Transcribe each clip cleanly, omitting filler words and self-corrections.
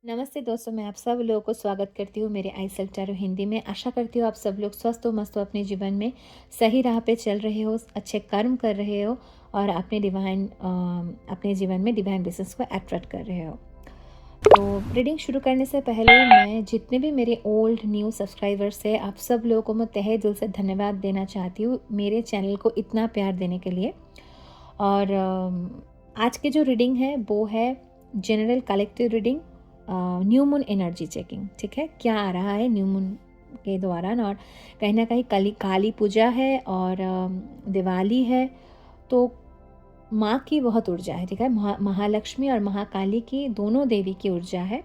नमस्ते दोस्तों, मैं आप सब लोगों को स्वागत करती हूँ मेरे आई सेल्फ टैरो हिंदी में। आशा करती हूँ आप सब लोग स्वस्थ हो, मस्त हो, अपने जीवन में सही राह पे चल रहे हो, अच्छे कर्म कर रहे हो और अपने जीवन में डिवाइन बिजनेस को अट्रैक्ट कर रहे हो। तो रीडिंग शुरू करने से पहले मैं जितने भी मेरे ओल्ड न्यू सब्सक्राइबर्स हैं, आप सब लोगों को मैं तहे दिल से धन्यवाद देना चाहती हूँ मेरे चैनल को इतना प्यार देने के लिए। और आज की जो रीडिंग है वो है general collective reading, new moon energy checking. ठीक है, क्या आ रहा है न्यू मून के दौरान। और कहीं ना कहीं काली पूजा है और दिवाली है, तो माँ की बहुत ऊर्जा है। ठीक है, महालक्ष्मी और महाकाली की दोनों देवी की ऊर्जा है।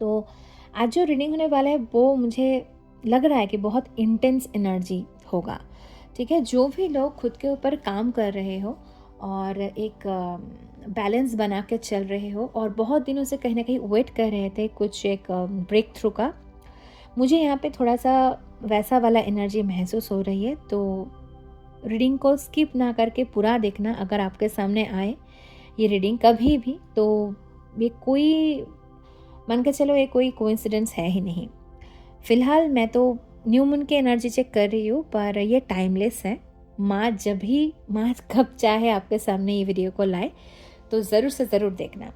तो आज जो रीडिंग होने वाला है वो मुझे लग रहा है कि बहुत इंटेंस एनर्जी होगा। ठीक है, जो भी लोग खुद के ऊपर काम कर रहे हो और एक बैलेंस बना के चल रहे हो और बहुत दिनों से कहीं ना कहीं वेट कर रहे थे कुछ एक ब्रेक थ्रू का, मुझे यहाँ पे थोड़ा सा वैसा वाला एनर्जी महसूस हो रही है। तो रीडिंग को स्किप ना करके पूरा देखना अगर आपके सामने आए ये रीडिंग कभी भी। तो ये कोई मान के चलो ये कोई कोइंसिडेंस है ही नहीं। फिलहाल मैं तो न्यू मून की एनर्जी चेक कर रही हूँ, पर ये टाइमलेस है। माँ कब चाहे आपके सामने ये वीडियो को लाए, तो ज़रूर से ज़रूर देखना।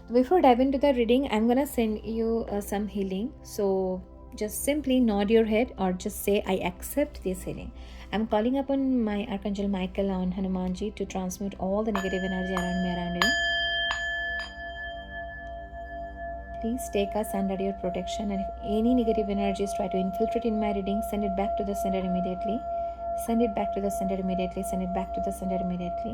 Before diving into the reading, I'm gonna send you some healing. So just simply nod your head or just say, I accept this healing. I'm calling upon my Archangel Michael and Hanumanji to transmute all the negative energy around me, around you. Please take us under your protection, and if any negative energies try to infiltrate in my reading, send it back to the center immediately. Send it back to the center immediately. Send it back to the center immediately.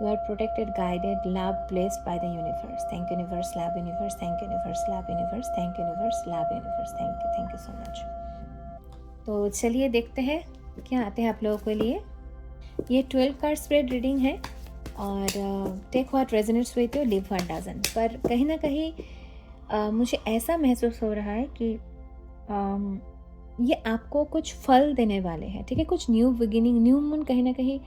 You are protected, guided, loved, blessed by the universe. Thank universe, love universe. Thank universe, love universe. Thank universe, love universe. Thank you so much. तो चलिए देखते हैं क्या आते हैं आप लोगों के लिए। ये 12 कार्ड स्प्रेड रीडिंग है और take what resonates with you, leave what doesn't. पर कहीं ना कहीं मुझे ऐसा महसूस हो रहा है कि ये आपको कुछ फल देने वाले हैं। ठीक है, कुछ न्यू बिगिनिंग, न्यू मून, कहीं ना कहीं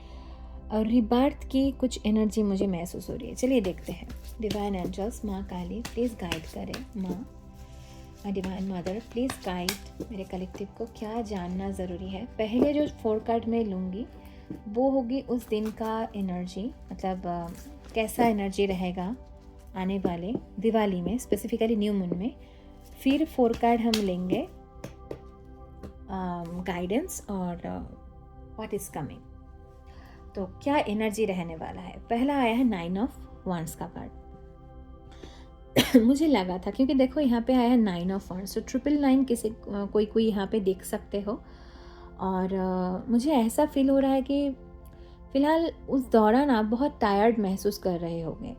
रिबर्थ की कुछ एनर्जी मुझे महसूस हो रही है। चलिए देखते हैं। डिवाइन एंजल्स, माँ काली प्लीज़ गाइड करें। माँ डिवाइन मदर प्लीज़ गाइड मेरे कलेक्टिव को, क्या जानना ज़रूरी है। पहले जो 4 कार्ड मैं लूँगी वो होगी उस दिन का एनर्जी, मतलब कैसा एनर्जी रहेगा आने वाले दिवाली में, स्पेसिफिकली न्यू मून में। फिर 4 कार्ड हम लेंगे गाइडेंस और व्हाट इज़ कमिंग। तो क्या एनर्जी रहने वाला है। पहला आया है 9 ऑफ वांड्स का कार्ड। मुझे लगा था, क्योंकि देखो यहाँ पे आया है 9 ऑफ वांड्स, तो 999 किसी कोई यहाँ पे देख सकते हो। और मुझे ऐसा फील हो रहा है कि फ़िलहाल उस दौरान आप बहुत टायर्ड महसूस कर रहे होंगे।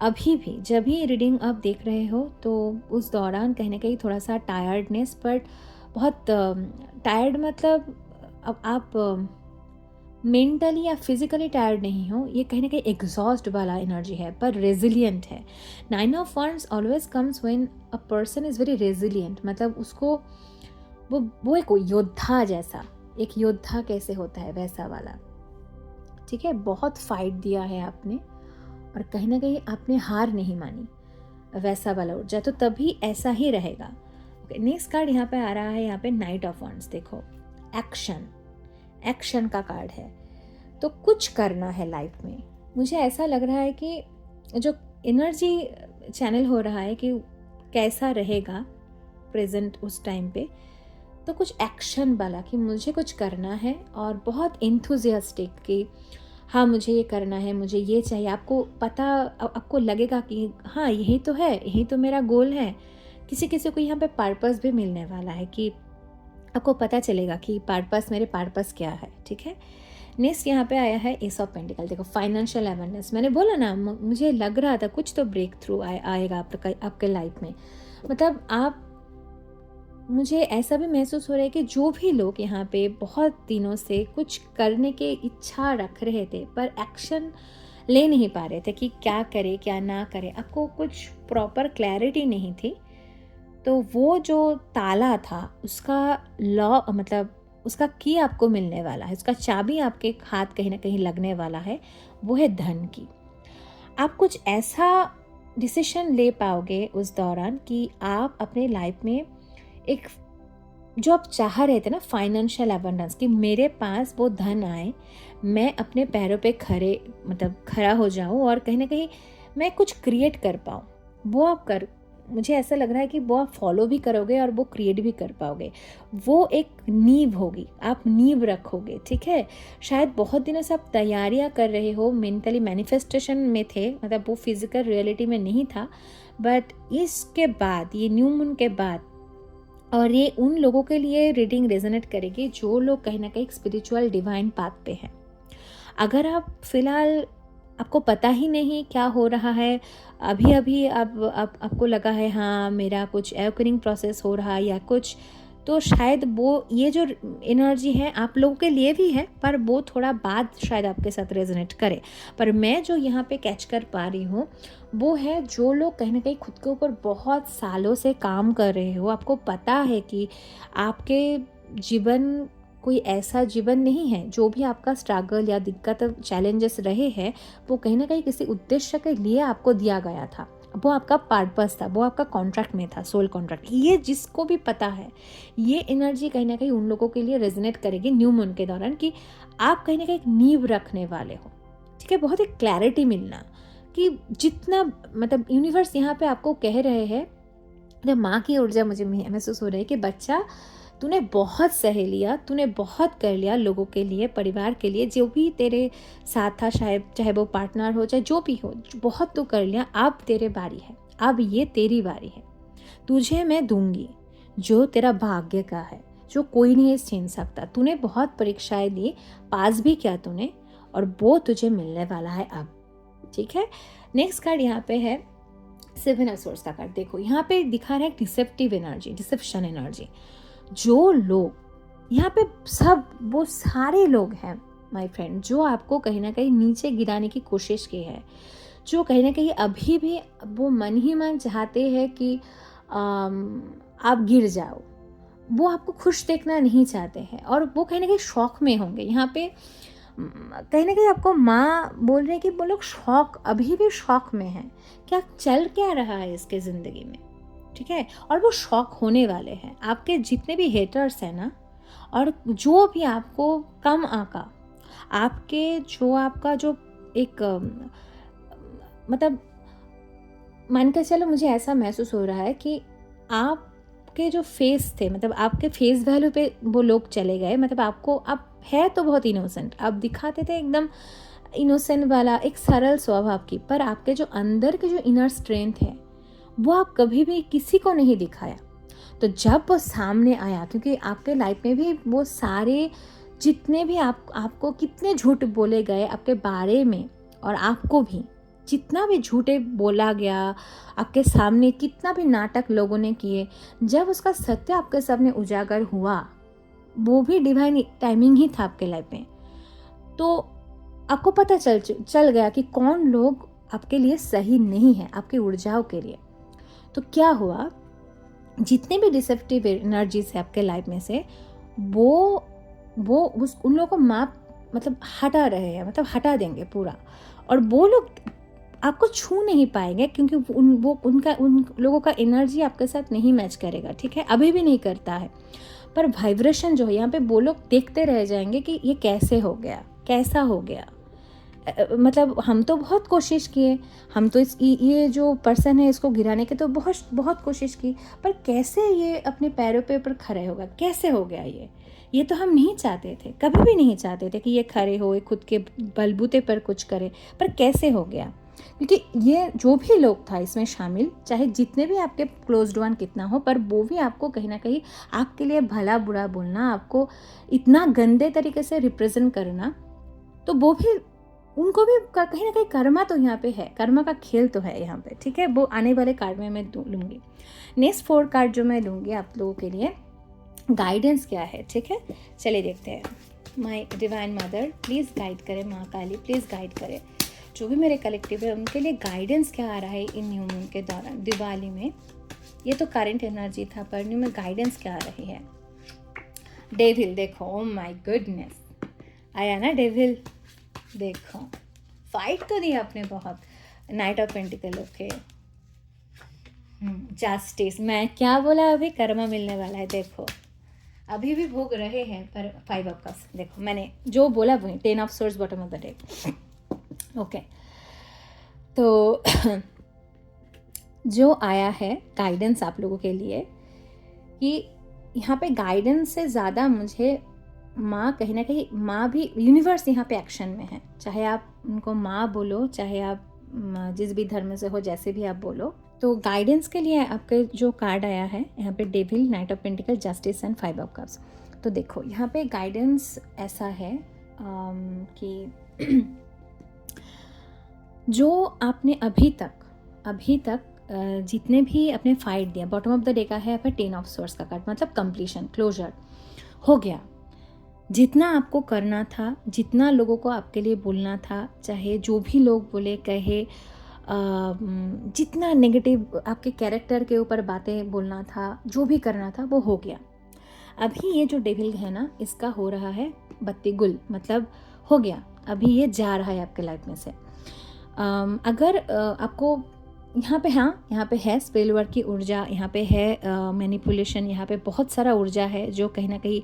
अभी भी जब भी रीडिंग आप देख रहे हो तो उस दौरान कहीं ना कहीं थोड़ा सा टायर्डनेस, बट बहुत टायर्ड मतलब अब आप मेंटली या फिजिकली टायर्ड नहीं हो, ये कहीं ना कहीं एग्जॉस्ट वाला एनर्जी है, पर रेजिलियंट है। 9 of wands always comes when a person is very resilient, मतलब उसको वो एक योद्धा जैसा, एक योद्धा कैसे होता है वैसा वाला। ठीक है, बहुत फाइट दिया है आपने और कहीं ना कहीं आपने हार नहीं मानी, वैसा वाला ऊर्जा, तो तभी ऐसा ही रहेगा। ओके, नेक्स्ट कार्ड यहाँ पे आ रहा है, यहाँ पे नाइट ऑफ वांड्स। देखो, एक्शन का कार्ड है, तो कुछ करना है लाइफ में। मुझे ऐसा लग रहा है कि जो एनर्जी चैनल हो रहा है कि कैसा रहेगा प्रेजेंट उस टाइम पे, तो कुछ एक्शन वाला कि मुझे कुछ करना है और बहुत एंथुजियास्टिक कि हाँ मुझे ये करना है, मुझे ये चाहिए। आपको पता, आपको लगेगा कि हाँ यही तो है, यही तो मेरा गोल है। किसी किसी को यहाँ पे पर्पस भी मिलने वाला है कि आपको पता चलेगा कि मेरे पर्पस क्या है। ठीक है, नेक्स्ट यहाँ पे आया है एस ऑफ पेंटिकल। देखो, फाइनेंशियल अवेयरनेस, मैंने बोला ना, मुझे लग रहा था कुछ तो ब्रेक थ्रू आएगा आपके लाइफ में। मतलब आप, मुझे ऐसा भी महसूस हो रहा है कि जो भी लोग यहाँ पे बहुत दिनों से कुछ करने की इच्छा रख रहे थे पर एक्शन ले नहीं पा रहे थे कि क्या करे क्या ना करे, आपको कुछ प्रॉपर क्लैरिटी नहीं थी, तो वो जो ताला था उसका लॉ, मतलब उसका की आपको मिलने वाला है, उसका चाबी आपके हाथ कहीं ना कहीं लगने वाला है, वो है धन की। आप कुछ ऐसा डिसीजन ले पाओगे उस दौरान कि आप अपने लाइफ में एक जो आप चाह रहे थे ना, फाइनेंशियल अबंडेंस, कि मेरे पास वो धन आए, मैं अपने पैरों पे खड़ा हो जाऊं और कहीं ना कहीं मैं कुछ क्रिएट कर पाऊं, वो आप कर मुझे ऐसा लग रहा है कि वो आप फॉलो भी करोगे और वो क्रिएट भी कर पाओगे। वो एक नींव होगी, आप नींव रखोगे, ठीक है। शायद बहुत दिनों से आप तैयारियां कर रहे हो, मेंटली मैनिफेस्टेशन में थे, मतलब वो फिजिकल रियलिटी में नहीं था, बट इसके बाद, ये न्यू मून के बाद, और ये उन लोगों के लिए रीडिंग रेजोनेट करेगी जो लोग कहीं ना कहीं स्पिरिचुअल डिवाइन पाथ पे हैं। अगर आप फिलहाल आपको पता ही नहीं क्या हो रहा है, अभी अभी आपको लगा है हाँ मेरा कुछ एवकरिंग प्रोसेस हो रहा है या कुछ, तो शायद वो ये जो एनर्जी है आप लोगों के लिए भी है, पर वो थोड़ा बाद शायद आपके साथ रेजोनेट करे। पर मैं जो यहाँ पे कैच कर पा रही हूँ वो है जो लोग कहीं ना कहीं खुद के ऊपर बहुत सालों से काम कर रहे हो, आपको पता है कि आपके जीवन कोई ऐसा जीवन नहीं है, जो भी आपका स्ट्रगल या दिक्कत चैलेंजेस रहे हैं वो कहीं ना कहीं किसी उद्देश्य के लिए आपको दिया गया था, वो आपका पर्पस था, वो आपका कॉन्ट्रैक्ट में था, सोल कॉन्ट्रैक्ट। ये जिसको भी पता है, ये एनर्जी कहीं ना कहीं उन लोगों के लिए रेजोनेट करेगी न्यू मून के दौरान कि आप कहीं ना कहीं एक नींव रखने वाले हो, ठीक है। बहुत ही क्लैरिटी मिलना कि जितना मतलब यूनिवर्स यहाँ पे आपको कह रहे हैं, माँ की ऊर्जा मुझे महसूस हो रही है कि बच्चा तूने बहुत सह लिया, तूने बहुत कर लिया लोगों के लिए, परिवार के लिए, जो भी तेरे साथ था, शायद चाहे वो पार्टनर हो चाहे जो भी हो, बहुत तो कर लिया, अब तेरे बारी है, अब ये तेरी बारी है, तुझे मैं दूंगी जो तेरा भाग्य का है, जो कोई नहीं छीन सकता। तूने बहुत परीक्षाएं दी, पास भी किया तूने, और वो तुझे मिलने वाला है अब, ठीक है। नेक्स्ट कार्ड यहाँ पे है सेवन ऑफ सोर्स का कार्ड। देखो यहाँ पे दिखा रहा है डिसेप्टिव एनर्जी, डिसेप्शन एनर्जी। जो लोग यहाँ पे, सब वो सारे लोग हैं माय फ्रेंड जो आपको कहीं ना कहीं नीचे गिराने की कोशिश की है, जो कहीं ना कहीं अभी भी वो मन ही मन चाहते हैं कि आप गिर जाओ, वो आपको खुश देखना नहीं चाहते हैं, और वो कहीं ना कहीं शौक में होंगे। यहाँ पे कहीं ना कहीं आपको माँ बोल रहे हैं कि वो लोग शौक, अभी भी शौक में हैं, क्या चल क्या रहा है इसके ज़िंदगी में, ठीक है। और वो शौक होने वाले हैं। आपके जितने भी हेटर्स हैं ना, और जो भी आपको कम आका, आपके जो आपका जो एक मतलब मान के चलो, मुझे ऐसा महसूस हो रहा है कि आपके जो फेस थे, मतलब आपके फेस वैल्यू पे वो लोग चले गए, मतलब आपको, आप है तो बहुत इनोसेंट, आप दिखाते थे एकदम इनोसेंट वाला एक सरल स्वभाव की, पर आपके जो अंदर के जो इनर स्ट्रेंथ है वो आप कभी भी किसी को नहीं दिखाया। तो जब वो सामने आया, क्योंकि आपके लाइफ में भी वो सारे जितने भी आपको कितने झूठ बोले गए आपके बारे में, और आपको भी जितना भी झूठे बोला गया आपके सामने, कितना भी नाटक लोगों ने किए, जब उसका सत्य आपके सामने उजागर हुआ, वो भी डिवाइन टाइमिंग ही था आपके लाइफ में, तो आपको पता चल गया कि कौन लोग आपके लिए सही नहीं है, आपकी ऊर्जाओं के लिए। तो क्या हुआ, जितने भी डिसेप्टिव एनर्जीज है आपके लाइफ में से, वो उन लोगों को मतलब हटा रहे हैं, मतलब हटा देंगे पूरा, और वो लोग आपको छू नहीं पाएंगे, क्योंकि उन लोगों का एनर्जी आपके साथ नहीं मैच करेगा, ठीक है, अभी भी नहीं करता है। पर वाइब्रेशन जो है यहाँ पे, वो लोग देखते रह जाएंगे कि ये कैसे हो गया, कैसा हो गया। मतलब हम तो बहुत कोशिश किए, हम तो ये जो पर्सन है इसको गिराने की तो बहुत बहुत कोशिश की, पर कैसे ये अपने पैरों पे ऊपर खड़े होगा, कैसे हो गया ये तो हम नहीं चाहते थे, कभी भी नहीं चाहते थे कि ये खड़े हो, खुद के बलबूते पर कुछ करे, पर कैसे हो गया। क्योंकि ये जो भी लोग था इसमें शामिल, चाहे जितने भी आपके क्लोज्ड वन कितना हो, पर वो भी आपको कहीं ना कहीं आपके लिए भला बुरा बोलना, आपको इतना गंदे तरीके से रिप्रेजेंट करना, तो वो भी, उनको भी कहीं ना कहीं कर्मा तो यहाँ पे है, कर्मा का खेल तो है यहाँ पे, ठीक है। वो आने वाले कार्ड में मैं लूँगी। नेक्स्ट 4 कार्ड जो मैं लूँगी आप लोगों के लिए, गाइडेंस क्या है, ठीक है, चलिए देखते हैं। My divine mother please guide करें, माँ काली प्लीज़ गाइड करें, जो भी मेरे कलेक्टिव है उनके लिए गाइडेंस क्या आ रहा है इन न्यू मून के दौरान, दिवाली में। ये तो करंट एनर्जी था, पर न्यू में गाइडेंस क्या आ रही है। डेविल, देखो, ओ माय गुडनेस, आया ना डेविल, देखो फाइट तो दिया आपने बहुत। Night of pentacle, okay, justice, मैं क्या बोला अभी, कर्मा मिलने वाला है। देखो अभी भी भोग रहे हैं, पर 5 ऑफ कप्स, देखो मैंने जो बोला वही, 10 of source, bottom of the deck. Okay, तो जो आया है गाइडेंस आप लोगों के लिए, कि यहाँ पे गाइडेंस से ज़्यादा मुझे माँ, कहीं ना कहीं माँ भी, यूनिवर्स यहाँ पे एक्शन में है। चाहे आप उनको माँ बोलो, चाहे आप जिस भी धर्म से हो, जैसे भी आप बोलो, तो गाइडेंस के लिए आपके जो कार्ड आया है यहाँ पे, devil, night of pentacle, justice and 5 of cups. तो देखो यहाँ पे गाइडेंस ऐसा है कि जो आपने अभी तक जितने भी आपने फाइट दिया, बॉटम ऑफ द डे का है आपका 10 ऑफ सोर्स का कार्ड, मतलब कंप्लीशन, क्लोजर हो गया। जितना आपको करना था, जितना लोगों को आपके लिए बोलना था, चाहे जो भी लोग बोले कहे, जितना नेगेटिव आपके कैरेक्टर के ऊपर बातें बोलना था, जो भी करना था वो हो गया। अभी ये जो डेविल है ना, इसका हो रहा है बत्ती गुल, मतलब हो गया, अभी ये जा रहा है आपके लाइफ में से। अगर आपको यहाँ पे, हाँ यहाँ पे है स्पेल वर्क की ऊर्जा, यहाँ पे है मैनिपुलेशन, यहाँ पे बहुत सारा ऊर्जा है जो कहीं ना कहीं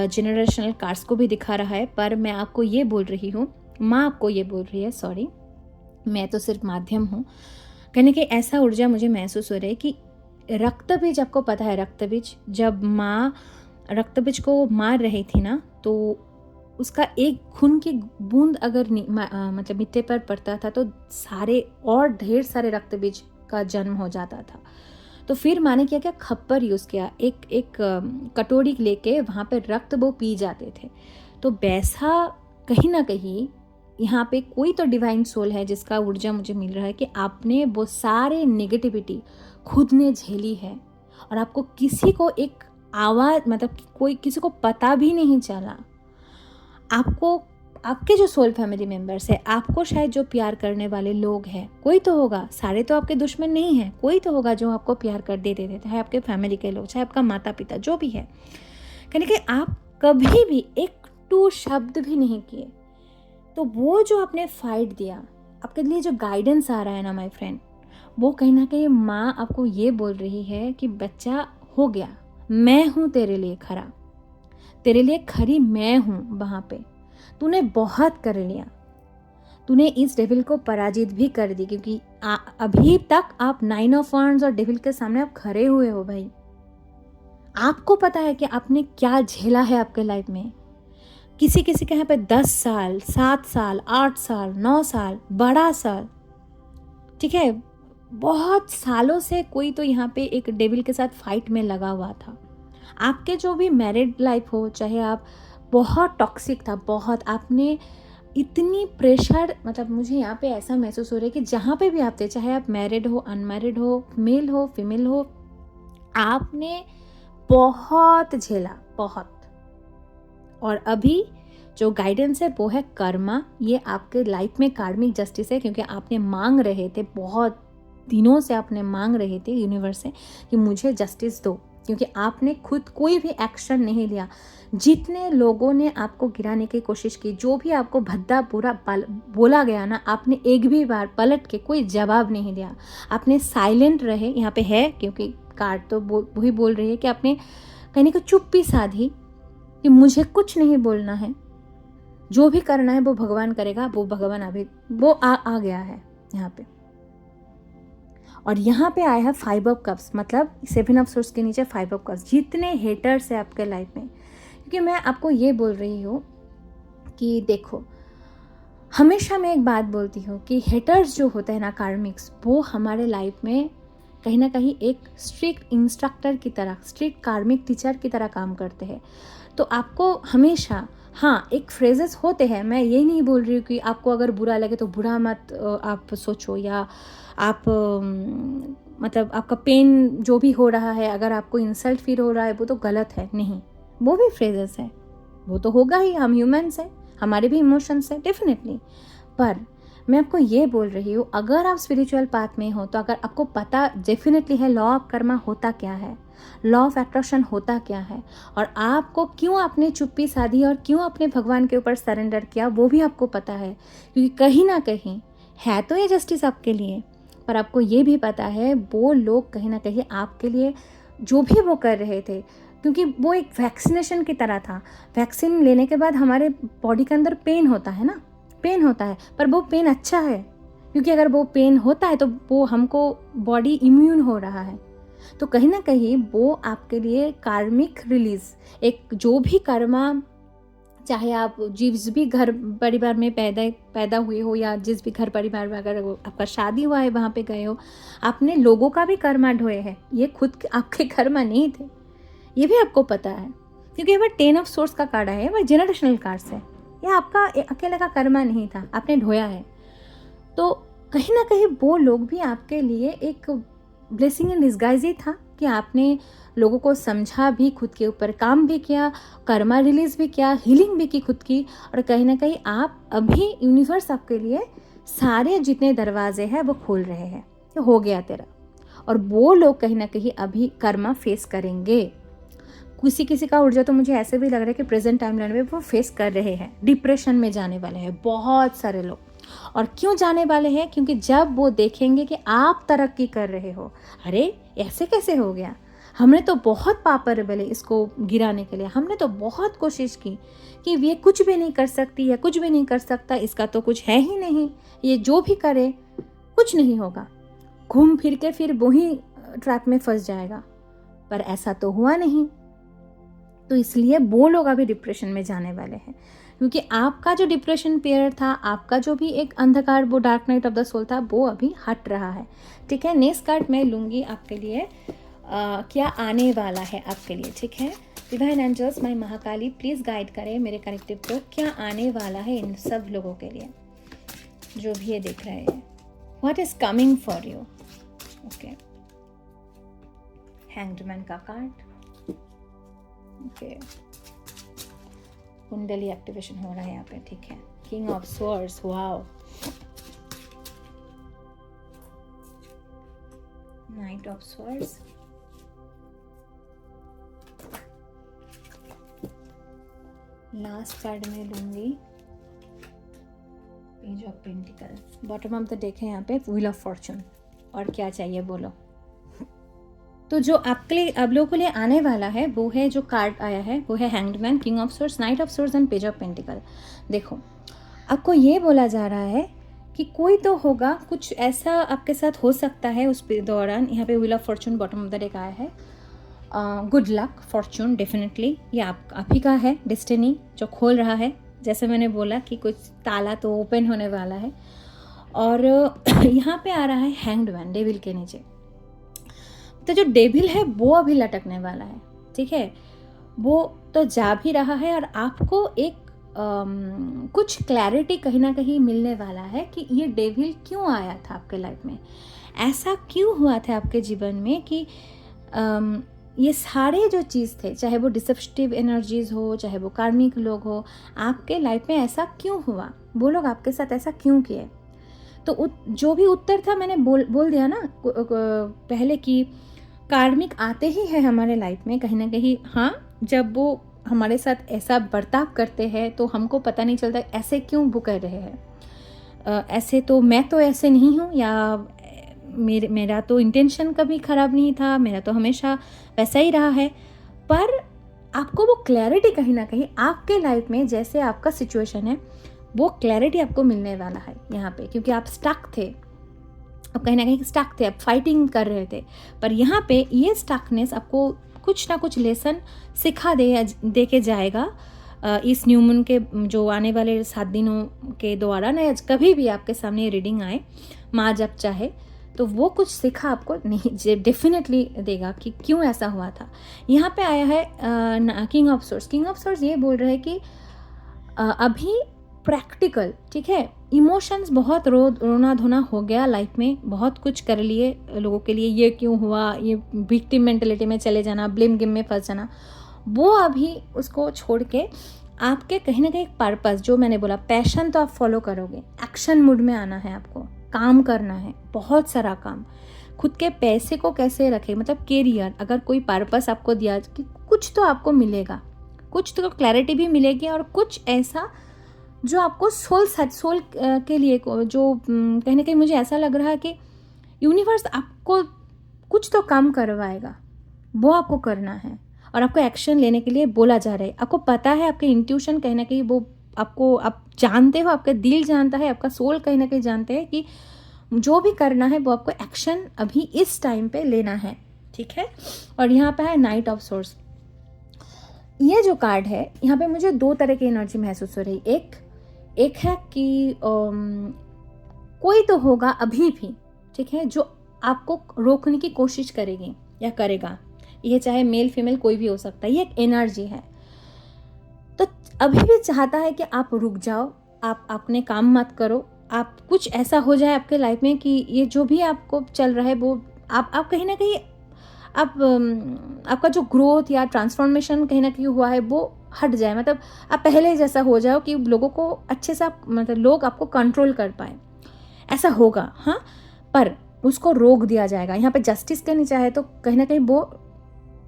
जनरेशनल कार्ड्स को भी दिखा रहा है। पर मैं आपको ये बोल रही हूँ, माँ आपको ये बोल रही है, सॉरी मैं तो सिर्फ माध्यम हूँ, कहने कि ऐसा ऊर्जा मुझे महसूस हो रहा है कि रक्त बीज, आपको पता है रक्त बीज, जब माँ रक्त बीज को मार रही थी ना, तो उसका एक खून की बूंद अगर मतलब मिट्टी पर पड़ता था तो सारे और ढेर सारे रक्त बीज का जन्म हो जाता था। तो फिर माने क्या क्या खप्पर यूज़ किया, एक कटोरी लेके वहाँ पे रक्त वो पी जाते थे। तो वैसा कहीं ना कहीं यहाँ पे कोई तो डिवाइन सोल है जिसका ऊर्जा मुझे मिल रहा है कि आपने वो सारे नेगेटिविटी खुद ने झेली है, और आपको किसी को एक आवाज़, मतलब कोई किसी को पता भी नहीं चला। आपको, आपके जो सोल फैमिली मेम्बर्स है, आपको शायद जो प्यार करने वाले लोग हैं, कोई तो होगा, सारे तो आपके दुश्मन नहीं हैं, कोई तो होगा जो आपको प्यार कर देते थे, चाहे आपके फैमिली के लोग, चाहे आपका माता पिता, जो भी है। कहने कि आप कभी भी एक टू शब्द भी नहीं किए, तो वो जो आपने फाइट दिया, आपके लिए जो गाइडेंस आ रहा है ना माय फ्रेंड, वो कहीं ना कहीं माँ आपको ये बोल रही है कि बच्चा हो गया, मैं हूँ तेरे लिए खरा, तेरे लिए खरी मैं हूँ वहाँ पे, तूने बहुत कर लिया, तूने इस डेविल को पराजित भी कर दी, क्योंकि अभी तक आप 9 ऑफ वांड्स और डेविल के सामने आप खड़े हुए हो भाई। आपको पता है कि आपने क्या झेला है आपके लाइफ में। किसी किसी के यहाँ पे 10 साल, 7 साल, 8 साल, 9 साल, बड़ा साल, ठीक है, बहुत सालों से कोई तो यहाँ पे एक डेविल के साथ फाइट में लगा हुआ था। आपके जो भी मैरिड लाइफ हो, चाहे आप, बहुत टॉक्सिक था, बहुत, आपने इतनी प्रेशर, मतलब मुझे यहाँ पे ऐसा महसूस हो रहा है कि जहाँ पे भी आप थे, चाहे आप मैरिड हो, अनमैरिड हो, मेल हो, फीमेल हो, आपने बहुत झेला, बहुत। और अभी जो गाइडेंस है वो है कर्मा, ये आपके लाइफ में कार्मिक जस्टिस है, क्योंकि आपने मांग रहे थे, बहुत दिनों से आपने मांग रहे थे यूनिवर्स से कि मुझे जस्टिस दो, क्योंकि आपने खुद कोई भी एक्शन नहीं लिया। जितने लोगों ने आपको गिराने की कोशिश की, जो भी आपको भद्दा बुरा बोला गया ना, आपने एक भी बार पलट के कोई जवाब नहीं दिया, आपने साइलेंट रहे। यहाँ पे है, क्योंकि कार्ड तो वही बोल रही है कि आपने कहने को चुप्पी साधी कि मुझे कुछ नहीं बोलना है, जो भी करना है वो भगवान करेगा, वो भगवान अभी वो आ गया है यहाँ पे। और यहाँ पे आया है 5 ऑफ कप्स, मतलब 7 ऑफ सोर्स के नीचे 5 ऑफ कप्स। जितने हेटर्स है आपके लाइफ में, क्योंकि मैं आपको ये बोल रही हूँ कि देखो, हमेशा मैं एक बात बोलती हूँ कि हेटर्स जो होते हैं ना, कार्मिक्स, वो हमारे लाइफ में कहीं ना कहीं एक स्ट्रिक्ट इंस्ट्रक्टर की तरह, स्ट्रिक्ट कार्मिक टीचर की तरह काम करते हैं। तो आपको हमेशा, हाँ एक फ्रेजेस होते हैं, मैं ये नहीं बोल रही हूँ कि आपको अगर बुरा लगे तो बुरा मत आप सोचो, या आप मतलब आपका पेन जो भी हो रहा है, अगर आपको इंसल्ट फील हो रहा है, वो तो गलत है, नहीं, वो भी फ्रेजेस है, वो तो होगा ही, हम ह्यूमंस हैं, हमारे भी इमोशंस हैं डेफिनेटली। पर मैं आपको ये बोल रही हूँ, अगर आप स्पिरिचुअल पाथ में हो, तो अगर आपको पता डेफिनेटली है लॉ ऑफ कर्मा होता क्या है, लॉ ऑफ अट्रैक्शन होता क्या है, और आपको क्यों आपने चुप्पी साधी और क्यों अपने भगवान के ऊपर सरेंडर किया, वो भी आपको पता है, क्योंकि कहीं ना कहीं है तो ये जस्टिस आपके लिए। पर आपको ये भी पता है वो लोग कहीं ना कहीं आपके लिए जो भी वो कर रहे थे, क्योंकि वो एक वैक्सीनेशन की तरह था। वैक्सीन लेने के बाद हमारे बॉडी के अंदर पेन होता है ना, पेन होता है, पर वो पेन अच्छा है, क्योंकि अगर वो पेन होता है तो वो हमको बॉडी इम्यून हो रहा है। तो कहीं ना कहीं वो आपके लिए कार्मिक रिलीज, एक जो भी कर्मा, चाहे आप जिस भी घर परिवार में पैदा हुए हो या जिस भी घर परिवार में अगर आपका शादी हुआ है वहाँ पे गए हो, आपने लोगों का भी कर्मा ढोए हैं। ये खुद आपके कर्मा नहीं थे, ये भी आपको पता है, क्योंकि वह 10 ऑफ सोर्स का कार्ड है, वह जनरेशनल कार्ड्स है। यह आपका अकेले का कर्मा नहीं था, आपने ढोया है। तो कहीं ना कहीं वो लोग भी आपके लिए एक ब्लेसिंग इन डिस्गाइज ही था कि आपने लोगों को समझा भी, खुद के ऊपर काम भी किया, कर्मा रिलीज भी किया, हीलिंग भी की खुद की, और कहीं ना कहीं आप अभी यूनिवर्स आपके लिए सारे जितने दरवाजे हैं वो खोल रहे हैं, हो गया तेरा। और वो लोग कहीं ना कहीं अभी कर्मा फेस करेंगे। किसी का ऊर्जा तो मुझे ऐसे भी लग रहा है कि प्रेजेंट टाइमलाइन में वो फेस कर रहे हैं, डिप्रेशन में जाने वाले हैं बहुत सारे लोग। और क्यों जाने वाले हैं? क्योंकि जब वो देखेंगे कि आप तरक्की कर रहे हो, अरे ऐसे कैसे हो गया, हमने तो बहुत पापर बले इसको गिराने के लिए, हमने तो बहुत कोशिश की कि ये कुछ भी नहीं कर सकती या कुछ भी नहीं कर सकता, इसका तो कुछ है ही नहीं, ये जो भी करे कुछ नहीं होगा, घूम फिर के फिर वही ट्रैप में फंस जाएगा। पर ऐसा तो हुआ नहीं। तो इसलिए वो लोग अभी डिप्रेशन में जाने वाले हैं, क्योंकि आपका जो डिप्रेशन पीरियड था, आपका जो भी एक अंधकार, वो dark night of the soul था, वो अभी हट रहा है। ठीक है, नेक्स्ट कार्ड मैं लूँगी आपके लिए क्या आने वाला है आपके लिए। ठीक है, divine angels, my Mahakali, please guide करें मेरे कनेक्टिव को, क्या आने वाला है इन सब लोगों के लिए जो भी ये देख रहे हैं। What is coming for you. Okay, hanged man का कार्ड। ओके, कुंडली एक्टिवेशन हो रहा है यहाँ पे। ठीक है, king of swords, wow, night of swords, last card में लूंगी page of pentacles. Bottom of the deck है यहाँ पे व्हील ऑफ फॉर्चून। और क्या चाहिए बोलो। तो जो आपके लिए, आप लोगों के लिए आने वाला है, वो है जो कार्ड आया है, वो है hanged man, king of source, night of source and page of pentacle. देखो, आपको ये बोला जा रहा है कि कोई तो होगा, कुछ ऐसा आपके साथ हो सकता है उस दौरान। यहाँ पे wheel of Fortune bottom of the deck आया है। गुड लक, फॉर्चून, डेफिनेटली ये आप ही का है, डेस्टिनी जो खोल रहा है। जैसे मैंने बोला कि कुछ ताला तो ओपन होने वाला है। और यहाँ पे आ रहा है हैंग्ड मैन, डेविल के नीचे। तो जो डेविल है वो अभी लटकने वाला है। ठीक है, वो तो जा भी रहा है और आपको एक कुछ क्लैरिटी कहीं ना कहीं मिलने वाला है कि ये डेविल क्यों आया था आपके लाइफ में, ऐसा क्यों हुआ था आपके जीवन में कि ये सारे जो चीज़ थे, चाहे वो डिसेप्टिव एनर्जीज हो, चाहे वो कार्मिक लोग हो, आपके लाइफ में ऐसा क्यों हुआ, वो लोग आपके साथ ऐसा क्यों किए। तो जो भी उत्तर था मैंने बोल दिया ना पहले कि कार्मिक आते ही है हमारे लाइफ में कहीं ना कहीं। हाँ, जब वो हमारे साथ ऐसा बर्ताव करते हैं तो हमको पता नहीं चलता ऐसे क्यों वो कर रहे हैं। ऐसे तो मैं तो ऐसे नहीं हूँ, या मेरा तो इंटेंशन कभी ख़राब नहीं था, मेरा तो हमेशा वैसा ही रहा है। पर आपको वो क्लैरिटी कहीं ना कहीं आपके लाइफ में, जैसे आपका सिचुएशन है, वो क्लैरिटी आपको मिलने वाला है यहाँ पे, क्योंकि आप स्टक थे, आप कहीं ना कहीं स्टक थे, आप फाइटिंग कर रहे थे। पर यहाँ पे ये स्टकनेस आपको कुछ ना कुछ लेसन सिखा दे के जाएगा इस न्यू मून के जो आने वाले 7 दिनों के दौरान, या कभी भी आपके सामने रीडिंग आए, माँ जब चाहे तो वो कुछ सिखा आपको नहीं डेफिनेटली देगा कि क्यों ऐसा हुआ था। यहाँ पे आया है king of source. King of source ये बोल रहे हैं कि अभी प्रैक्टिकल, ठीक है, इमोशंस बहुत रोना धोना हो गया लाइफ में, बहुत कुछ कर लिए लोगों के लिए, ये क्यों हुआ, ये विक्टिम मेंटेलिटी में चले जाना, ब्लेम गेम में फंस जाना, वो अभी उसको छोड़ के आपके कहीं ना कहीं पर्पस, जो मैंने बोला पैशन, तो आप फॉलो करोगे। एक्शन मूड में आना है, आपको काम करना है, बहुत सारा काम। खुद के पैसे को कैसे रखें, मतलब कैरियर, अगर कोई पर्पस आपको दिया कि कुछ तो आपको मिलेगा, कुछ तो क्लैरिटी भी मिलेगी, और कुछ ऐसा जो आपको सोल के लिए जो कहीं ना कहीं मुझे ऐसा लग रहा है कि यूनिवर्स आपको कुछ तो काम करवाएगा, वो आपको करना है और आपको एक्शन लेने के लिए बोला जा रहा है। आपको पता है, आपके इंट्यूशन कहीं ना कहीं वो आपको, आप जानते हो, आपका दिल जानता है, आपका सोल कहीं ना कहीं जानते हैं कि जो भी करना है वो आपको एक्शन अभी इस टाइम पे लेना है, ठीक है। और यहाँ पे है नाइट ऑफ सोर्स। ये जो कार्ड है, यहाँ पे मुझे दो तरह की एनर्जी महसूस हो रही। एक है कि कोई तो होगा अभी भी, ठीक है, जो आपको रोकने की कोशिश करेगी या करेगा। ये चाहे मेल फीमेल कोई भी हो सकता है, ये एक एनर्जी है। तो अभी भी चाहता है कि आप रुक जाओ, आप अपने काम मत करो, आप कुछ ऐसा हो जाए आपके लाइफ में कि ये जो भी आपको चल रहा है वो आप कहीं ना कहीं आपका जो ग्रोथ या ट्रांसफॉर्मेशन कहीं ना कहीं हुआ है वो हट जाए। मतलब आप पहले जैसा हो जाओ कि लोगों को अच्छे से मतलब लोग आपको कंट्रोल कर पाए, ऐसा होगा। हाँ, पर उसको रोक दिया जाएगा। यहाँ पे जस्टिस करनी चाहे तो कहीं ना कहीं वो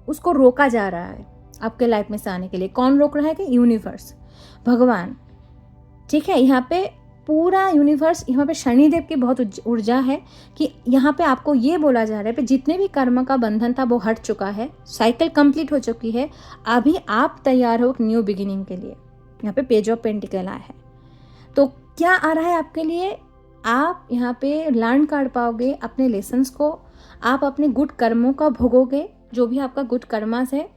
उसको रोका जा रहा है आपके लाइफ में से आने के लिए। कौन रोक रहा है? कि यूनिवर्स, भगवान, ठीक है। यहाँ पे पूरा यूनिवर्स, यहाँ पे शनिदेव की बहुत ऊर्जा है कि यहाँ पे आपको ये बोला जा रहा है कि जितने भी कर्म का बंधन था वो हट चुका है, साइकिल कंप्लीट हो चुकी है, अभी आप तैयार हो न्यू बिगिनिंग के लिए। यहाँ पे पेज ऑफ पेंटिकल आया है। तो क्या आ रहा है आपके लिए? आप यहाँ पे लर्न कर पाओगे अपने लेसन्स को, आप अपने गुड कर्मों का भोगोगे। जो भी आपका गुड कर्मास है,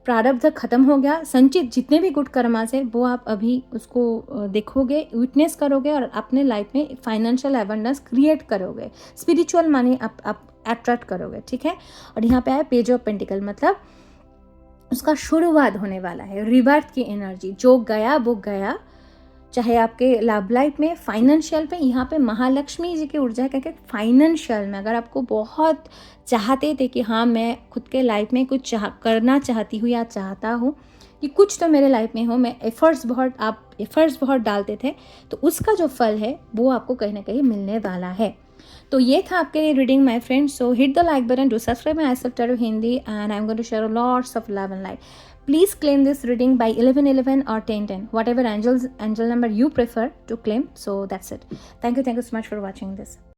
प्रारब्ध खत्म हो गया, संचित जितने भी गुड कर्मास है वो आप अभी उसको देखोगे, विटनेस करोगे और अपने लाइफ में फाइनेंशियल एबंडेंस क्रिएट करोगे, स्पिरिचुअल मनी आप अट्रैक्ट करोगे, ठीक है। और यहाँ पे है पेज ऑफ पेंटिकल, मतलब उसका शुरुआत होने वाला है, रिबर्थ की एनर्जी। जो गया वो गया, चाहे आपके लव लाइफ में, फाइनेंशियल पे, यहाँ पे महालक्ष्मी जी की ऊर्जा है। क्योंकि फाइनेंशियल में अगर आपको बहुत चाहते थे कि हाँ मैं खुद के लाइफ में कुछ करना चाहती हूँ या चाहता हूँ कि कुछ तो मेरे लाइफ में हो, मैं आप एफर्ट्स बहुत डालते थे, तो उसका जो फल है वो आपको कहीं ना कहीं मिलने वाला है। तो ये था आपके लिए reading my friends. So hit the like button, do subscribe my iself tarot Hindi, and I am going to share lots of love and light. Please claim this reading by 1111 or 1010, whatever angel number you prefer to claim. So that's it. Thank you so much for watching this.